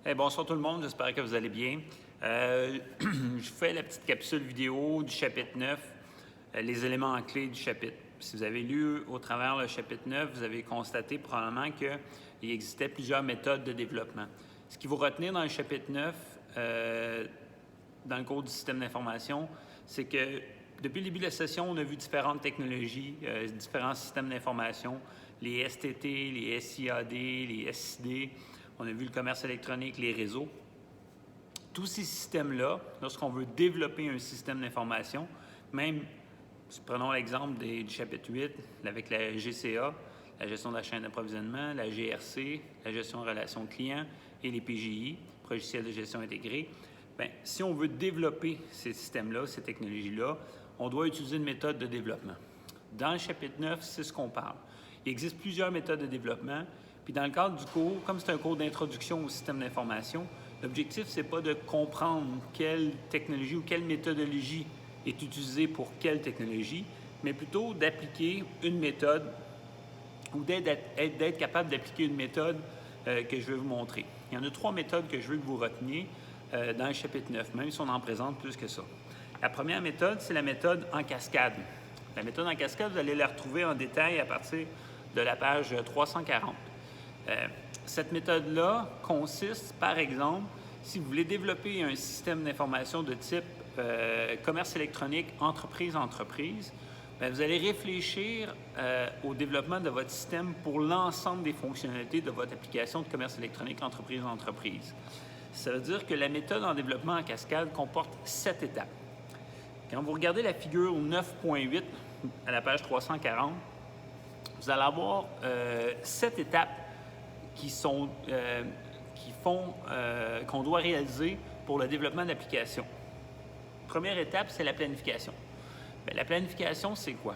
Bonsoir tout le monde, j'espère que vous allez bien. Je fais la petite capsule vidéo du chapitre 9, les éléments clés du chapitre. Si vous avez lu au travers le chapitre 9, vous avez constaté probablement qu'il existait plusieurs méthodes de développement. Ce qui vous retenir dans le chapitre 9, dans le cours du système d'information, c'est que depuis le début de la session, on a vu différentes technologies, différents systèmes d'information, les STT, les SIAD, les SID. On a vu le commerce électronique, les réseaux. Tous ces systèmes-là, lorsqu'on veut développer un système d'information, même, prenons l'exemple du chapitre 8 avec la GCA, la gestion de la chaîne d'approvisionnement, la GRC, la gestion de relations clients et les PGI, logiciels de gestion intégrés. Bien, si on veut développer ces systèmes-là, ces technologies-là, on doit utiliser une méthode de développement. Dans le chapitre 9, c'est ce qu'on parle. Il existe plusieurs méthodes de développement. Puis dans le cadre du cours, comme c'est un cours d'introduction au système d'information, l'objectif, ce n'est pas de comprendre quelle technologie ou quelle méthodologie est utilisée pour quelle technologie, mais plutôt d'appliquer une méthode ou d'être capable d'appliquer une méthode que je vais vous montrer. Il y en a 3 méthodes que je veux que vous reteniez dans le chapitre 9, même si on en présente plus que ça. La première méthode, c'est la méthode en cascade. La méthode en cascade, vous allez la retrouver en détail à partir de la page 340. Cette méthode-là consiste, par exemple, si vous voulez développer un système d'information de type commerce électronique entreprise-entreprise, vous allez réfléchir au développement de votre système pour l'ensemble des fonctionnalités de votre application de commerce électronique entreprise-entreprise. Ça veut dire que la méthode en développement en cascade comporte 7 étapes. Quand vous regardez la figure 9.8 à la page 340, vous allez avoir 7 étapes qu'on doit réaliser pour le développement d'applications. Première étape, c'est la planification. Bien, la planification, c'est quoi?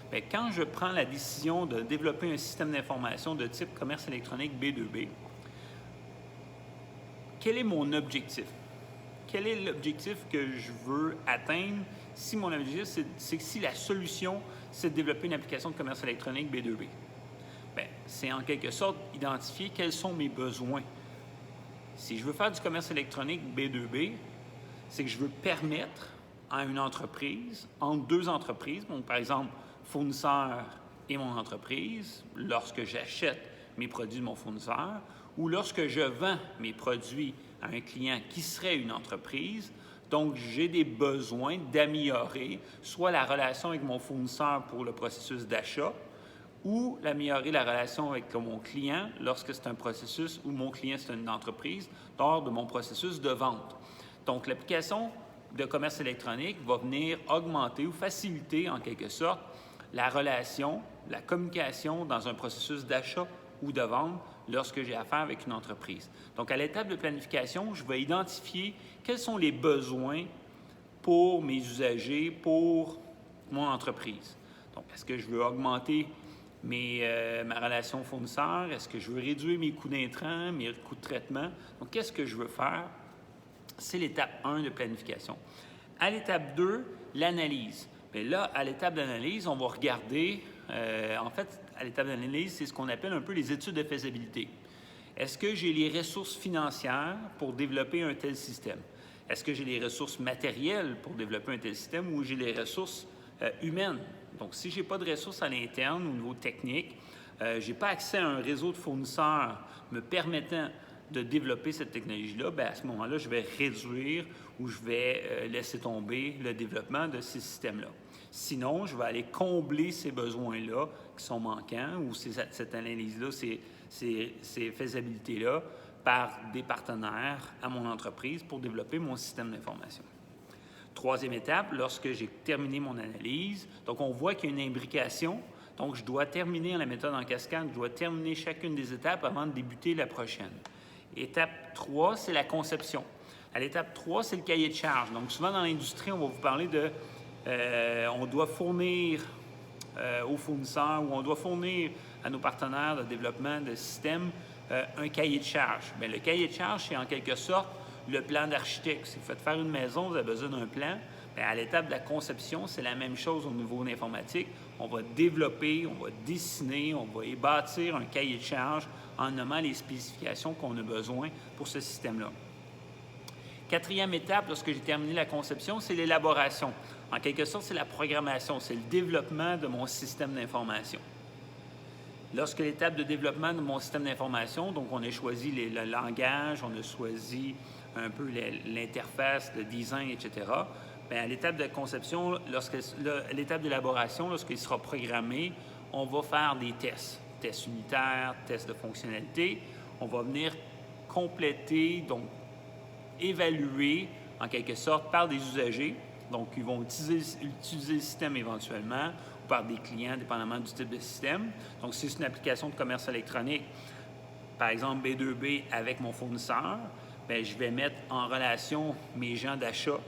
Bien, quand je prends la décision de développer un système d'information de type commerce électronique B2B, quel est mon objectif? Quel est l'objectif que je veux atteindre si mon objectif, c'est que si la solution, c'est de développer une application de commerce électronique B2B? Bien, c'est en quelque sorte identifier quels sont mes besoins. Si je veux faire du commerce électronique B2B, c'est que je veux permettre à une entreprise, entre 2 entreprises, donc par exemple fournisseur et mon entreprise, lorsque j'achète mes produits de mon fournisseur, ou lorsque je vends mes produits à un client qui serait une entreprise, donc j'ai des besoins d'améliorer soit la relation avec mon fournisseur pour le processus d'achat, ou d'améliorer la relation avec mon client lorsque c'est un processus où mon client c'est une entreprise, lors de mon processus de vente. Donc l'application de commerce électronique va venir augmenter ou faciliter en quelque sorte la relation, la communication dans un processus d'achat ou de vente lorsque j'ai affaire avec une entreprise. Donc à l'étape de planification, je vais identifier quels sont les besoins pour mes usagers, pour mon entreprise. Donc est-ce que je veux augmenter ma relation fournisseur? Est-ce que je veux réduire mes coûts d'intrants, mes coûts de traitement? Donc, qu'est-ce que je veux faire? C'est l'étape 1 de planification. À l'étape 2, l'analyse. Bien là, à l'étape d'analyse, on va regarder, en fait, à l'étape d'analyse, c'est ce qu'on appelle un peu les études de faisabilité. Est-ce que j'ai les ressources financières pour développer un tel système? Est-ce que j'ai les ressources matérielles pour développer un tel système ou j'ai les ressources humaines? Donc, si je n'ai pas de ressources à l'interne au niveau technique, je n'ai pas accès à un réseau de fournisseurs me permettant de développer cette technologie-là, bien à ce moment-là, je vais réduire ou je vais laisser tomber le développement de ces systèmes-là. Sinon, je vais aller combler ces besoins-là qui sont manquants ou cette analyse-là, ces faisabilités-là par des partenaires à mon entreprise pour développer mon système d'information. Troisième étape, lorsque j'ai terminé mon analyse, donc on voit qu'il y a une imbrication, donc je dois terminer la méthode en cascade, je dois terminer chacune des étapes avant de débuter la prochaine. Étape 3, c'est la conception. À l'étape 3, c'est le cahier de charge. Donc souvent dans l'industrie, on va vous parler de on doit fournir aux fournisseurs ou on doit fournir à nos partenaires de développement de systèmes un cahier de charge. Bien, le cahier de charge, c'est en quelque sorte le plan d'architecte. Si vous faites faire une maison, vous avez besoin d'un plan. Bien, à l'étape de la conception, c'est la même chose au niveau de l'informatique. on va développer, on va dessiner, on va y bâtir un cahier de charge en nommant les spécifications qu'on a besoin pour ce système-là. Quatrième étape, lorsque j'ai terminé la conception, c'est l'élaboration. En quelque sorte, c'est la programmation, c'est le développement de mon système d'information. Lorsque l'étape de développement de mon système d'information, donc on a choisi le langage, on a choisi un peu l'interface, le design, etc., bien, à l'étape de conception, à l'étape d'élaboration, lorsqu'il sera programmé, on va faire des tests. Tests unitaires, tests de fonctionnalité. On va venir compléter, donc évaluer en quelque sorte par des usagers. Donc, ils vont utiliser le système éventuellement ou par des clients, dépendamment du type de système. Donc, si c'est une application de commerce électronique, par exemple B2B avec mon fournisseur, bien, je vais mettre en relation mes gens d'achat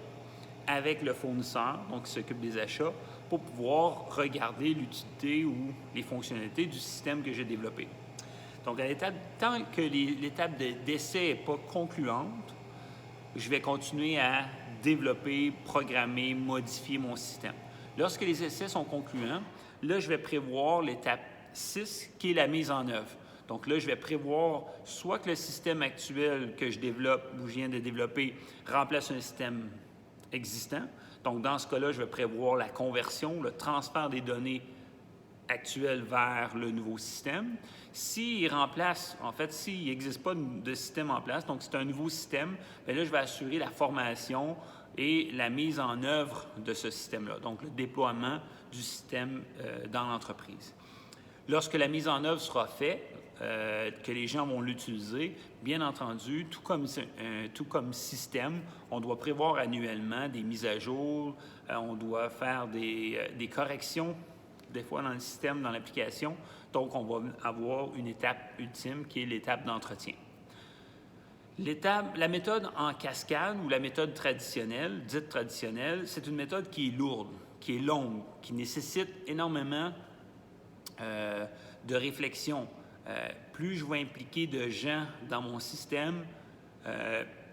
avec le fournisseur, donc qui s'occupe des achats, pour pouvoir regarder l'utilité ou les fonctionnalités du système que j'ai développé. Donc, tant que l'étape d'essai n'est pas concluante, je vais continuer à développer, programmer, modifier mon système. Lorsque les essais sont concluants, là, je vais prévoir l'étape 6, qui est la mise en œuvre. Donc là, je vais prévoir soit que le système actuel que je développe ou je viens de développer remplace un système existant. Donc, dans ce cas-là, je vais prévoir la conversion, le transfert des données actuelles vers le nouveau système. S'il remplace, en fait, s'il n'existe pas de système en place, donc c'est un nouveau système, bien là, je vais assurer la formation et la mise en œuvre de ce système-là, donc le déploiement du système dans l'entreprise. Lorsque la mise en œuvre sera faite, que les gens vont l'utiliser, bien entendu, tout comme système, on doit prévoir annuellement des mises à jour, on doit faire des corrections, des fois dans le système, dans l'application. Donc, on va avoir une étape ultime qui est l'étape d'entretien. La méthode en cascade ou la méthode traditionnelle, dite traditionnelle, c'est une méthode qui est lourde, qui est longue, qui nécessite énormément de réflexion. Plus je vais impliquer de gens dans mon système,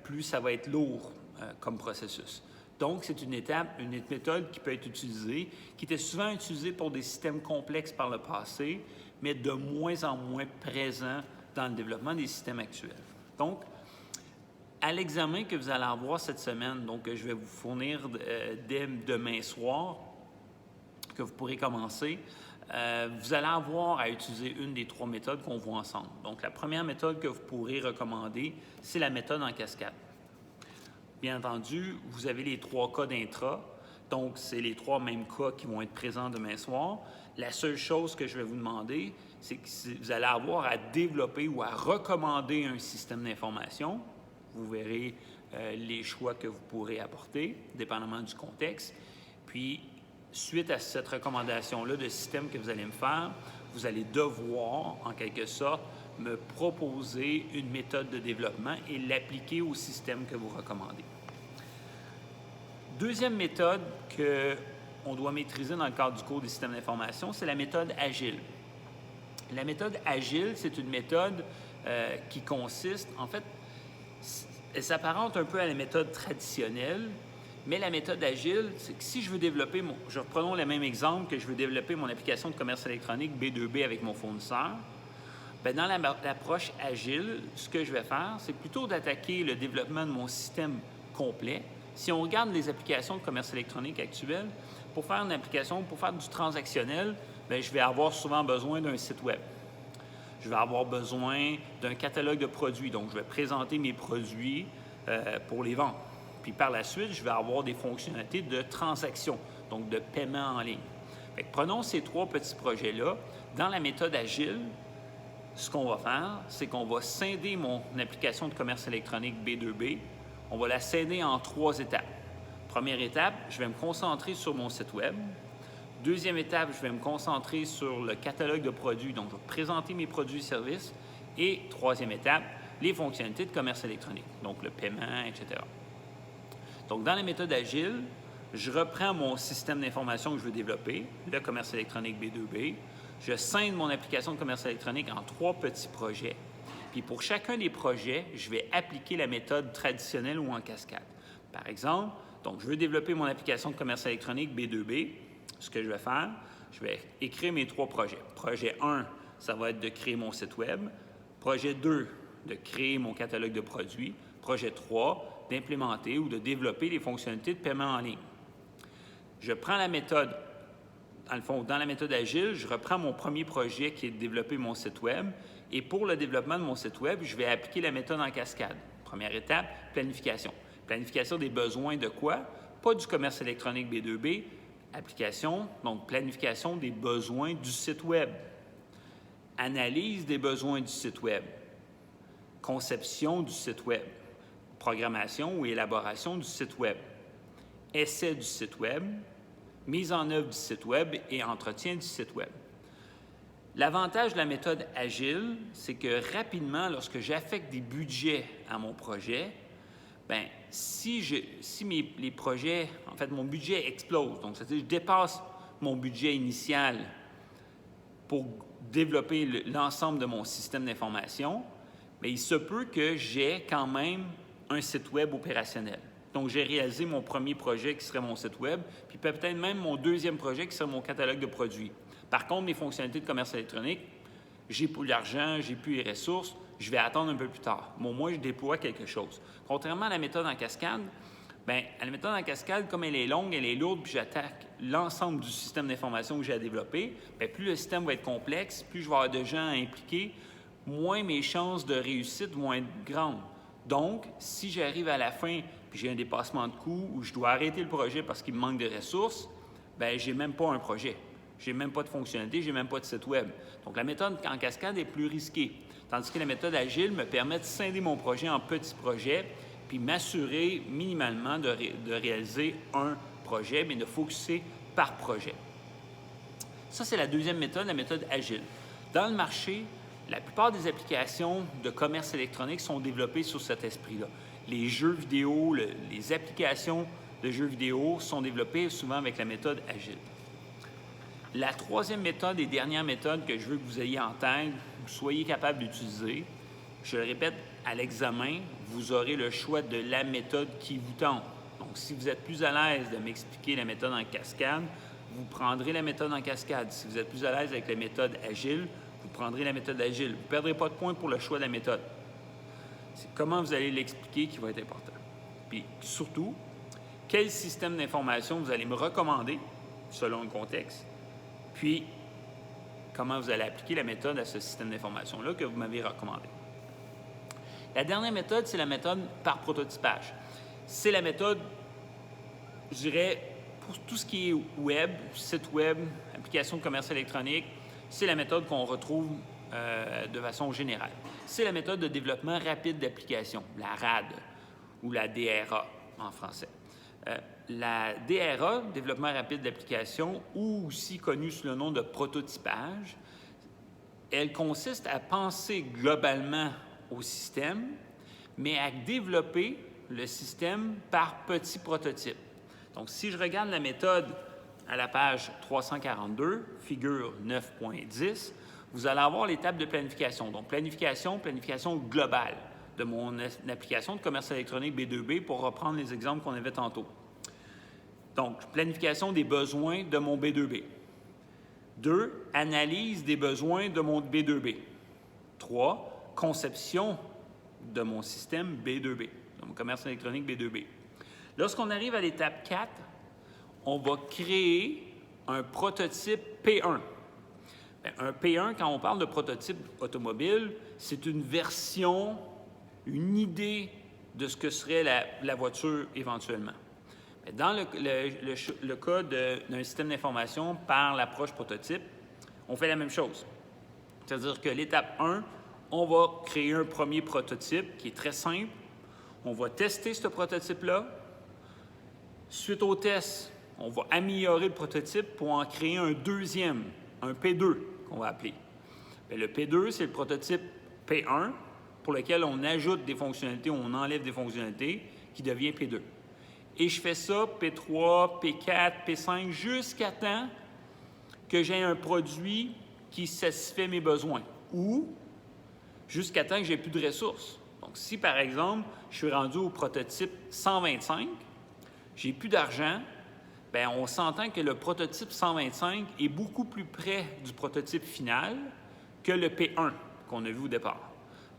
plus ça va être lourd comme processus. Donc, c'est une méthode qui peut être utilisée, qui était souvent utilisée pour des systèmes complexes par le passé, mais de moins en moins présent dans le développement des systèmes actuels. Donc, à l'examen que vous allez avoir cette semaine, donc je vais vous fournir dès demain soir, que vous pourrez commencer, vous allez avoir à utiliser une des 3 méthodes qu'on voit ensemble. Donc, la première méthode que vous pourrez recommander, c'est la méthode en cascade. Bien entendu, vous avez les 3 cas d'intra, donc c'est les 3 mêmes cas qui vont être présents demain soir. La seule chose que je vais vous demander, c'est que vous allez avoir à développer ou à recommander un système d'information. Vous verrez les choix que vous pourrez apporter, dépendamment du contexte. Puis, suite à cette recommandation-là de système que vous allez me faire, vous allez devoir, en quelque sorte, me proposer une méthode de développement et l'appliquer au système que vous recommandez. Deuxième méthode qu'on doit maîtriser dans le cadre du cours des systèmes d'information, c'est la méthode agile. La méthode agile, c'est une méthode qui consiste, en fait, elle s'apparente un peu à la méthode traditionnelle, mais la méthode agile, c'est que si je veux développer reprenons le même exemple que je veux développer mon application de commerce électronique B2B avec mon fournisseur, bien, dans l'approche agile, ce que je vais faire, c'est plutôt d'attaquer le développement de mon système complet. Si on regarde les applications de commerce électronique actuelles, pour faire une application, pour faire du transactionnel, bien, je vais avoir souvent besoin d'un site web. Je vais avoir besoin d'un catalogue de produits. Donc, je vais présenter mes produits pour les vendre. Puis par la suite, je vais avoir des fonctionnalités de transaction, donc de paiement en ligne. Fait que prenons ces 3 petits projets-là. Dans la méthode agile, ce qu'on va faire, c'est qu'on va scinder mon application de commerce électronique B2B. On va la scinder en 3 étapes. Première étape, je vais me concentrer sur mon site web. Deuxième étape, je vais me concentrer sur le catalogue de produits, donc je vais présenter mes produits et services. Et troisième étape, les fonctionnalités de commerce électronique, donc le paiement, etc. Donc, dans la méthode agile, je reprends mon système d'information que je veux développer, le commerce électronique B2B. Je scinde mon application de commerce électronique en 3 petits projets. Puis, pour chacun des projets, je vais appliquer la méthode traditionnelle ou en cascade. Par exemple, donc, je veux développer mon application de commerce électronique B2B. Ce que je vais faire, je vais écrire mes 3 projets. Projet 1, ça va être de créer mon site web. Projet 2, de créer mon catalogue de produits. Projet 3, d'implémenter ou de développer les fonctionnalités de paiement en ligne. Je prends la méthode, dans le fond, dans la méthode Agile, je reprends mon premier projet qui est de développer mon site web. Et pour le développement de mon site web, je vais appliquer la méthode en cascade. Première étape, planification. Planification des besoins de quoi? Pas du commerce électronique B2B, application, donc planification des besoins du site web. Analyse des besoins du site web. Conception du site web. Programmation ou élaboration du site web. Essai du site web. Mise en œuvre du site web et entretien du site web. L'avantage de la méthode Agile, c'est que rapidement, lorsque j'affecte des budgets à mon projet, bien, si les projets, en fait, mon budget explose, donc c'est-à-dire que je dépasse mon budget initial pour développer l'ensemble de mon système d'information, bien, il se peut que j'ai quand même un site web opérationnel. Donc, j'ai réalisé mon premier projet qui serait mon site web, puis peut-être même mon deuxième projet qui serait mon catalogue de produits. Par contre, mes fonctionnalités de commerce électronique, j'ai plus l'argent, j'ai plus les ressources, je vais attendre un peu plus tard. Bon, moi, je déploie quelque chose. Contrairement à la méthode en cascade, bien, la méthode en cascade, comme elle est longue, elle est lourde, puis j'attaque l'ensemble du système d'information que j'ai à développer, bien, plus le système va être complexe, plus je vais avoir de gens impliqués, moins mes chances de réussite vont être grandes. Donc, si j'arrive à la fin, puis j'ai un dépassement de coût ou je dois arrêter le projet parce qu'il me manque de ressources, bien, je n'ai même pas un projet. Je n'ai même pas de fonctionnalité, je n'ai même pas de site web. Donc, la méthode en cascade est plus risquée. Tandis que la méthode Agile me permet de scinder mon projet en petits projets puis m'assurer minimalement de réaliser un projet, mais de focuser par projet. Ça, c'est la deuxième méthode, la méthode Agile. Dans le marché, la plupart des applications de commerce électronique sont développées sur cet esprit-là. Les jeux vidéo, les applications de jeux vidéo sont développées souvent avec la méthode Agile. La troisième méthode et dernière méthode que je veux que vous ayez en tête, que vous soyez capable d'utiliser, je le répète, à l'examen, vous aurez le choix de la méthode qui vous tente. Donc, si vous êtes plus à l'aise de m'expliquer la méthode en cascade, vous prendrez la méthode en cascade. Si vous êtes plus à l'aise avec la méthode Agile, vous prendrez la méthode Agile. Vous ne perdrez pas de points pour le choix de la méthode. C'est comment vous allez l'expliquer qui va être important. Puis, surtout, quel système d'information vous allez me recommander selon le contexte. Puis, comment vous allez appliquer la méthode à ce système d'information-là que vous m'avez recommandé. La dernière méthode, c'est la méthode par prototypage. C'est la méthode, je dirais, pour tout ce qui est web, site web, application de commerce électronique, c'est la méthode qu'on retrouve de façon générale. C'est la méthode de développement rapide d'application, la RAD ou la DRA en français. La DRA, développement rapide d'application, ou aussi connue sous le nom de prototypage, elle consiste à penser globalement au système, mais à développer le système par petits prototypes. Donc, si je regarde la méthode à la page 342, figure 9.10, vous allez avoir l'étape de planification. Donc, planification globale de mon application de commerce électronique B2B pour reprendre les exemples qu'on avait tantôt. Donc, planification des besoins de mon B2B. 2, analyse des besoins de mon B2B. 3, conception de mon système B2B, de mon commerce électronique B2B. Lorsqu'on arrive à l'étape 4, on va créer un prototype P1. Un P1, quand on parle de prototype automobile, c'est une version, une idée de ce que serait la voiture éventuellement. Dans le cas d'un système d'information par l'approche prototype, on fait la même chose. C'est-à-dire que l'étape 1, on va créer un premier prototype qui est très simple. On va tester ce prototype-là. Suite au test, on va améliorer le prototype pour en créer un deuxième, un P2 qu'on va appeler. Bien, le P2, c'est le prototype P1 pour lequel on ajoute des fonctionnalités ou on enlève des fonctionnalités qui devient P2. Et je fais ça, P3, P4, P5, jusqu'à temps que j'ai un produit qui satisfait mes besoins ou jusqu'à temps que j'ai plus de ressources. Donc, si, par exemple, je suis rendu au prototype 125, j'ai plus d'argent, bien, on s'entend que le prototype 125 est beaucoup plus près du prototype final que le P1 qu'on a vu au départ.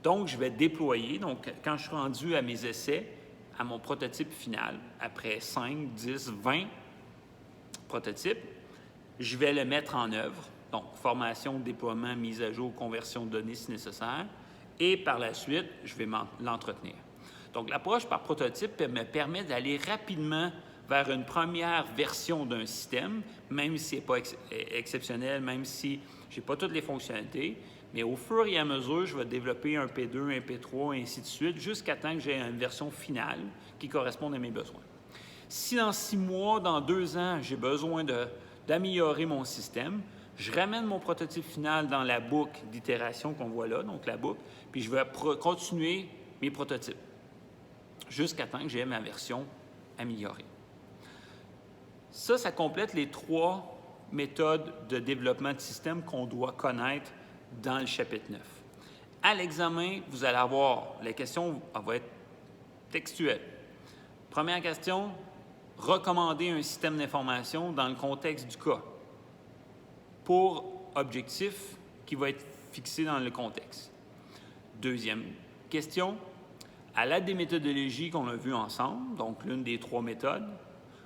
Donc, je vais déployer, donc quand je suis rendu à mes essais, à mon prototype final, après 5, 10, 20 prototypes, je vais le mettre en œuvre. Donc, formation, déploiement, mise à jour, conversion de données si nécessaire. Et par la suite, je vais l'entretenir. Donc, l'approche par prototype me permet d'aller rapidement vers une première version d'un système, même si ce n'est pas exceptionnel, même si je n'ai pas toutes les fonctionnalités. Mais au fur et à mesure, je vais développer un P2, un P3, et ainsi de suite, jusqu'à temps que j'ai une version finale qui corresponde à mes besoins. Si dans 6 mois, dans 2 ans, j'ai besoin d'améliorer mon système, je ramène mon prototype final dans la boucle d'itération qu'on voit là, donc la boucle, puis je vais continuer mes prototypes jusqu'à temps que j'ai ma version améliorée. Ça complète les 3 méthodes de développement de système qu'on doit connaître dans le chapitre 9. À l'examen, vous allez avoir, la question va être textuelle. Première question, recommander un système d'information dans le contexte du cas pour objectif qui va être fixé dans le contexte. Deuxième question, à l'aide des méthodologies qu'on a vues ensemble, donc l'une des 3 méthodes,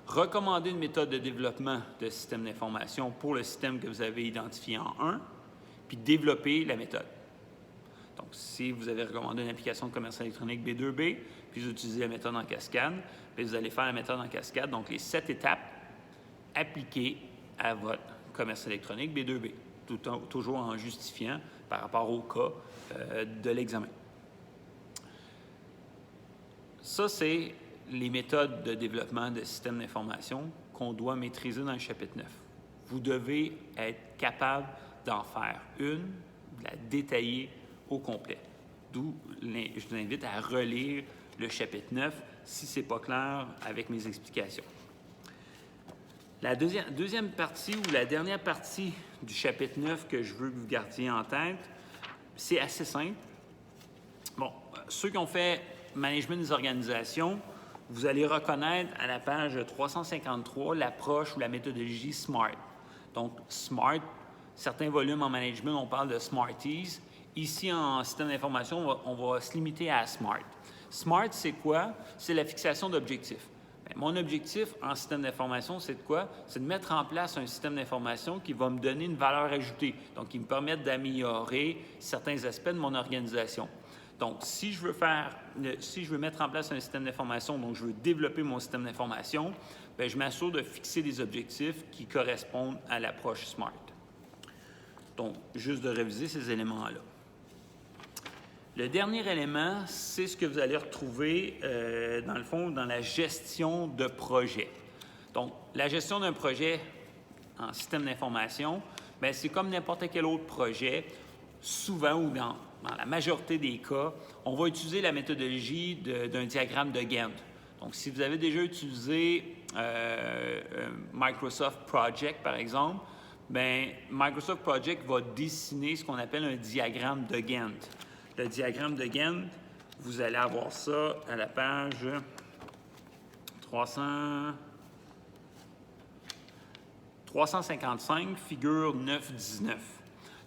recommander une méthode de développement de système d'information pour le système que vous avez identifié en 1, puis développer la méthode. Donc, si vous avez recommandé une application de commerce électronique B2B, puis vous utilisez la méthode en cascade, puis vous allez faire la méthode en cascade, donc les 7 étapes appliquées à votre commerce électronique B2B, toujours en justifiant par rapport au cas de l'examen. Ça, c'est les méthodes de développement de systèmes d'information qu'on doit maîtriser dans le chapitre 9. Vous devez être capable d'en faire une, de la détailler au complet. D'où je vous invite à relire le chapitre 9 si ce n'est pas clair avec mes explications. La deuxième partie ou la dernière partie du chapitre 9 que je veux que vous gardiez en tête, c'est assez simple. Bon, ceux qui ont fait management des organisations, vous allez reconnaître à la page 353 l'approche ou la méthodologie SMART. Donc, SMART, certains volumes en management, on parle de Smarties. Ici, en système d'information, on va se limiter à SMART. SMART, c'est quoi? C'est la fixation d'objectifs. Bien, mon objectif en système d'information, c'est de quoi? C'est de mettre en place un système d'information qui va me donner une valeur ajoutée, donc qui me permette d'améliorer certains aspects de mon organisation. Donc, si je veux mettre en place un système d'information, donc je veux développer mon système d'information, bien, je m'assure de fixer des objectifs qui correspondent à l'approche SMART. Donc, juste de réviser ces éléments-là. Le dernier élément, c'est ce que vous allez retrouver, dans le fond, dans la gestion de projet. Donc, la gestion d'un projet en système d'information, bien, c'est comme n'importe quel autre projet. Souvent, ou dans la majorité des cas, on va utiliser la méthodologie d'un diagramme de Gantt. Donc, si vous avez déjà utilisé Microsoft Project, par exemple, bien, Microsoft Project va dessiner ce qu'on appelle un diagramme de Gantt. Le diagramme de Gantt, vous allez avoir ça à la page 355, figure 9-19.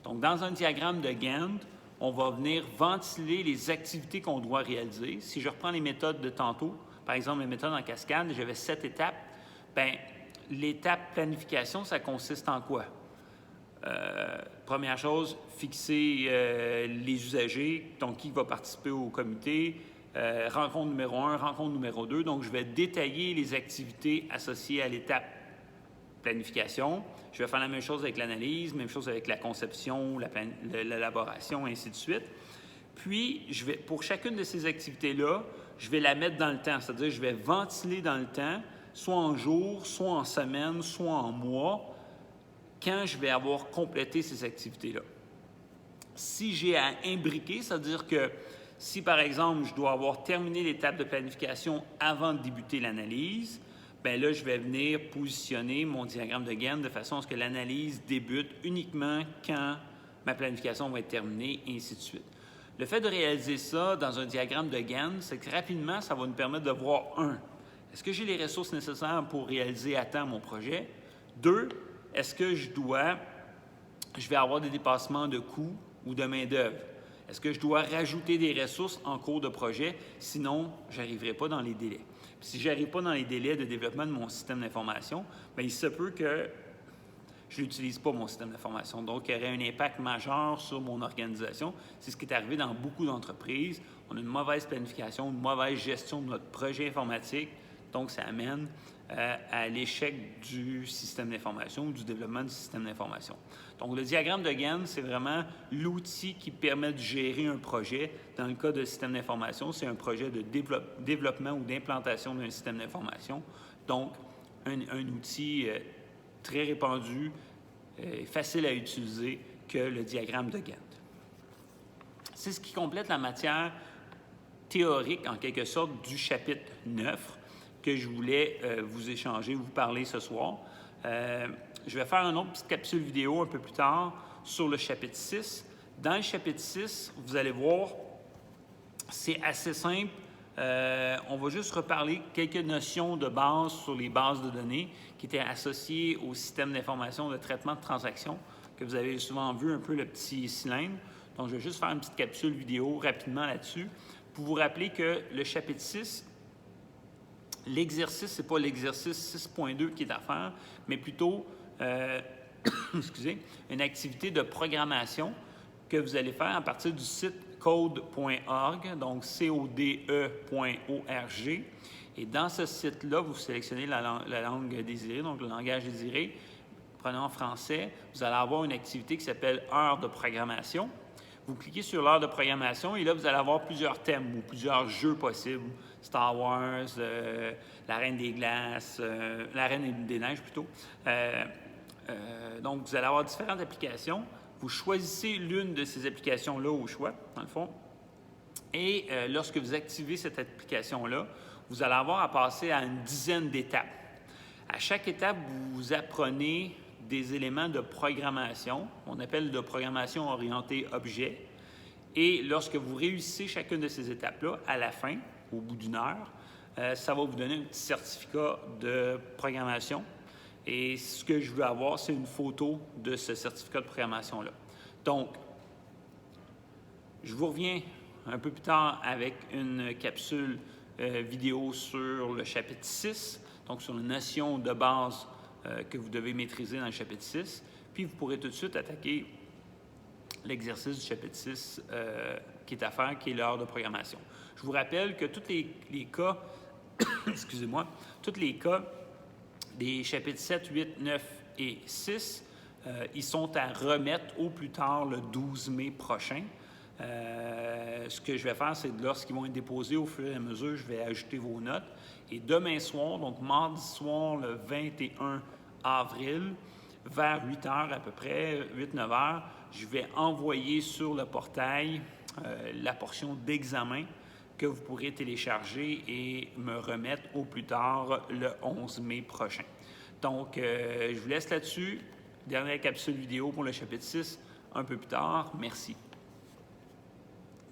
Donc, dans un diagramme de Gantt, on va venir ventiler les activités qu'on doit réaliser. Si je reprends les méthodes de tantôt, par exemple, les méthodes en cascade, j'avais 7 étapes. Bien, l'étape planification, ça consiste en quoi? Première chose, fixer les usagers, donc qui va participer au comité, rencontre numéro 1, rencontre numéro 2. Donc, je vais détailler les activités associées à l'étape planification. Je vais faire la même chose avec l'analyse, même chose avec la conception, l'élaboration, ainsi de suite. Puis, pour chacune de ces activités-là, je vais la mettre dans le temps, c'est-à-dire je vais ventiler dans le temps, soit en jours, soit en semaines, soit en mois, quand je vais avoir complété ces activités-là. Si j'ai à imbriquer, c'est-à-dire que si, par exemple, je dois avoir terminé l'étape de planification avant de débuter l'analyse, bien là, je vais venir positionner mon diagramme de Gantt de façon à ce que l'analyse débute uniquement quand ma planification va être terminée, et ainsi de suite. Le fait de réaliser ça dans un diagramme de Gantt, c'est que rapidement, ça va nous permettre de voir, est-ce que j'ai les ressources nécessaires pour réaliser à temps mon projet? 2, est-ce que je vais avoir des dépassements de coûts ou de main-d'œuvre? Est-ce que je dois rajouter des ressources en cours de projet? Sinon, je n'arriverai pas dans les délais. Puis si je n'arrive pas dans les délais de développement de mon système d'information, bien, il se peut que je n'utilise pas mon système d'information. Donc, il y aurait un impact majeur sur mon organisation. C'est ce qui est arrivé dans beaucoup d'entreprises. On a une mauvaise planification, une mauvaise gestion de notre projet informatique. Donc, ça amène à l'échec du système d'information ou du développement du système d'information. Donc, le diagramme de Gantt, c'est vraiment l'outil qui permet de gérer un projet. Dans le cas de système d'information, c'est un projet de développement ou d'implantation d'un système d'information. Donc, un outil très répandu et facile à utiliser que le diagramme de Gantt. C'est ce qui complète la matière théorique, en quelque sorte, du chapitre 9 que je voulais vous échanger, vous parler ce soir. Je vais faire une autre petite capsule vidéo un peu plus tard sur le chapitre 6. Dans le chapitre 6, vous allez voir, c'est assez simple. On va juste reparler quelques notions de base sur les bases de données qui étaient associées au système d'information de traitement de transactions, que vous avez souvent vu un peu le petit cylindre. Donc, je vais juste faire une petite capsule vidéo rapidement là-dessus pour vous rappeler que le chapitre 6, l'exercice, ce n'est pas l'exercice 6.2 qui est à faire, mais plutôt excusez, une activité de programmation que vous allez faire à partir du site code.org, donc code.org. Et dans ce site-là, vous sélectionnez la langue désirée, donc le langage désiré. Prenez en français, vous allez avoir une activité qui s'appelle « Heure de programmation ». Vous cliquez sur l'heure de programmation et là, vous allez avoir plusieurs thèmes ou plusieurs jeux possibles. Star Wars, la Reine des Glaces, la Reine des Neiges plutôt. Donc, vous allez avoir différentes applications. Vous choisissez l'une de ces applications-là au choix, dans le fond. Et lorsque vous activez cette application-là, vous allez avoir à passer à une dizaine d'étapes. À chaque étape, vous apprenez des éléments de programmation, on appelle de programmation orientée objet. Et lorsque vous réussissez chacune de ces étapes-là, à la fin, au bout d'une heure, ça va vous donner un petit certificat de programmation. Et ce que je veux avoir, c'est une photo de ce certificat de programmation-là. Donc, je vous reviens un peu plus tard avec une capsule vidéo sur le chapitre 6, donc sur les notions de base que vous devez maîtriser dans le chapitre 6. Puis, vous pourrez tout de suite attaquer l'exercice du chapitre 6 qui est à faire, qui est l'heure de programmation. Je vous rappelle que tous les cas, excusez-moi, tous les cas des chapitres 7, 8, 9 et 6, ils sont à remettre au plus tard le 12 mai prochain. Ce que je vais faire, c'est que lorsqu'ils vont être déposés au fur et à mesure, je vais ajouter vos notes. Et demain soir, donc mardi soir, le 21 avril, vers 8 h à peu près, 8-9 h, je vais envoyer sur le portail la portion d'examen que vous pourrez télécharger et me remettre au plus tard le 11 mai prochain. Donc, je vous laisse là-dessus. Dernière capsule vidéo pour le chapitre 6 un peu plus tard. Merci.